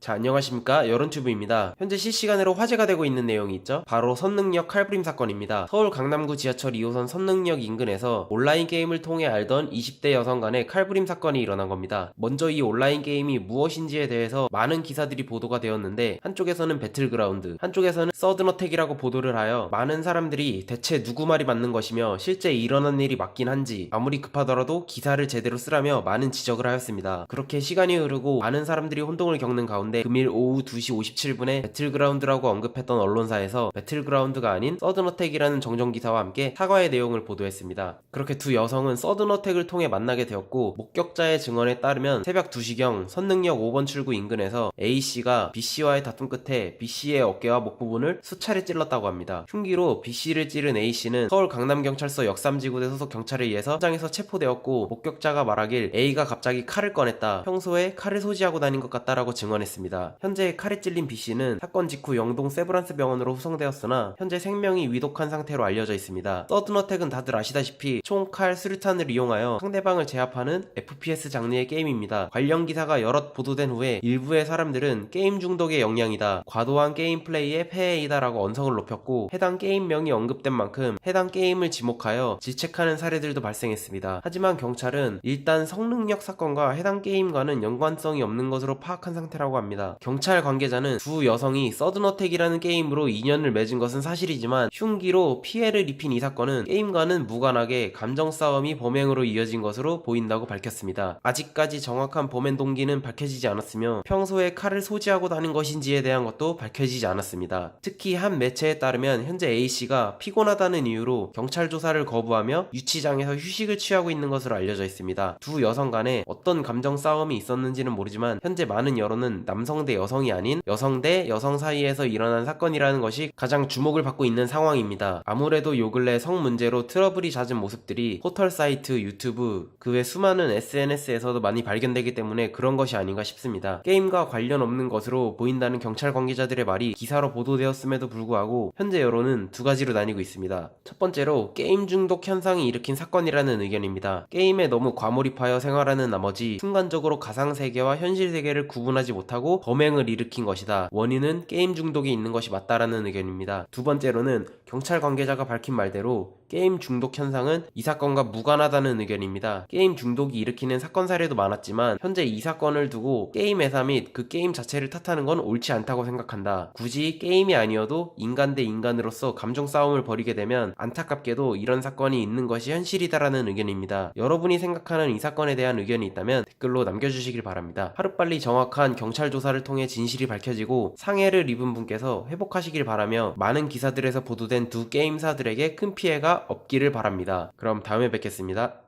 자, 안녕하십니까, 여론튜브입니다. 현재 실시간으로 화제가 되고 있는 내용이 있죠. 바로 선릉역 칼부림 사건입니다. 서울 강남구 지하철 2호선 선릉역 인근에서 온라인 게임을 통해 알던 20대 여성 간의 칼부림 사건이 일어난 겁니다. 먼저 이 온라인 게임이 무엇인지에 대해서 많은 기사들이 보도가 되었는데, 한쪽에서는 배틀그라운드, 한쪽에서는 서든어택이라고 보도를 하여 많은 사람들이 대체 누구 말이 맞는 것이며 실제 일어난 일이 맞긴 한지 아무리 급하더라도 기사를 제대로 쓰라며 많은 지적을 하였습니다. 그렇게 시간이 흐르고 많은 사람들이 혼동을 겪는 가운데 금일 오후 2시 57분에 배틀그라운드라고 언급했던 언론사에서 배틀그라운드가 아닌 서든어택이라는 정정기사와 함께 사과의 내용을 보도했습니다. 그렇게 두 여성은 서든어택을 통해 만나게 되었고, 목격자의 증언에 따르면 새벽 2시경 선릉역 5번 출구 인근에서 A씨가 B씨와의 다툼 끝에 B씨의 어깨와 목 부분을 수차례 찔렀다고 합니다. 흉기로 B씨를 찌른 A씨는 서울 강남경찰서 역삼지구대 소속 경찰에 의해서 현장에서 체포되었고, 목격자가 말하길 A가 갑자기 칼을 꺼냈다, 평소에 칼을 소지하고 다닌 것 같다라고 증언했습니다. 현재 칼에 찔린 B씨는 사건 직후 영동 세브란스 병원으로 후송되었으나 현재 생명이 위독한 상태로 알려져 있습니다. 서든어택은 다들 아시다시피 총, 칼, 수류탄을 이용하여 상대방을 제압하는 FPS 장르의 게임입니다. 관련 기사가 여럿 보도된 후에 일부의 사람들은 게임 중독의 영향이다, 과도한 게임 플레이의 폐해이다 라고 언성을 높였고, 해당 게임명이 언급된 만큼 해당 게임을 지목하여 질책하는 사례들도 발생했습니다. 하지만 경찰은 일단 성능력 사건과 해당 게임과는 연관성이 없는 것으로 파악한 상태라고 합니다. 경찰 관계자는 두 여성이 서든어택이라는 게임으로 인연을 맺은 것은 사실이지만 흉기로 피해를 입힌 이 사건은 게임과는 무관하게 감정 싸움이 범행으로 이어진 것으로 보인다고 밝혔습니다. 아직까지 정확한 범행 동기는 밝혀지지 않았으며 평소에 칼을 소지하고 다닌 것인지에 대한 것도 밝혀지지 않았습니다. 특히 한 매체에 따르면 현재 A씨가 피곤하다는 이유로 경찰 조사를 거부하며 유치장에서 휴식을 취하고 있는 것으로 알려져 있습니다. 두 여성 간에 어떤 감정 싸움이 있었는지는 모르지만 현재 많은 여론은 남성 대 여성이 아닌 여성 대 여성 사이에서 일어난 사건이라는 것이 가장 주목을 받고 있는 상황입니다. 아무래도 요 근래 성 문제로 트러블이 잦은 모습들이 포털 사이트, 유튜브, 그 외 수많은 SNS에서도 많이 발견되기 때문에 그런 것이 아닌가 싶습니다. 게임과 관련 없는 것으로 보인다는 경찰 관계자들의 말이 기사로 보도되었음에도 불구하고 현재 여론은 두 가지로 나뉘고 있습니다. 첫 번째로 게임 중독 현상이 일으킨 사건이라는 의견입니다. 게임에 너무 과몰입하여 생활하는 나머지 순간적으로 가상세계와 현실세계를 구분하지 못하고 범행을 일으킨 것이다, 원인은 게임 중독이 있는 것이 맞다라는 의견입니다. 두 번째로는 경찰 관계자가 밝힌 말대로 게임 중독 현상은 이 사건과 무관하다는 의견입니다. 게임 중독이 일으키는 사건 사례도 많았지만 현재 이 사건을 두고 게임 회사 및 그 게임 자체를 탓하는 건 옳지 않다고 생각한다. 굳이 게임이 아니어도 인간 대 인간으로서 감정 싸움을 벌이게 되면 안타깝게도 이런 사건이 있는 것이 현실이다라는 의견입니다. 여러분이 생각하는 이 사건에 대한 의견이 있다면 댓글로 남겨주시길 바랍니다. 하루빨리 정확한 경찰 조사를 통해 진실이 밝혀지고 상해를 입은 분께서 회복하시길 바라며, 많은 기사들에서 보도된 두 게임사들에게 큰 피해가 없기를 바랍니다. 그럼 다음에 뵙겠습니다.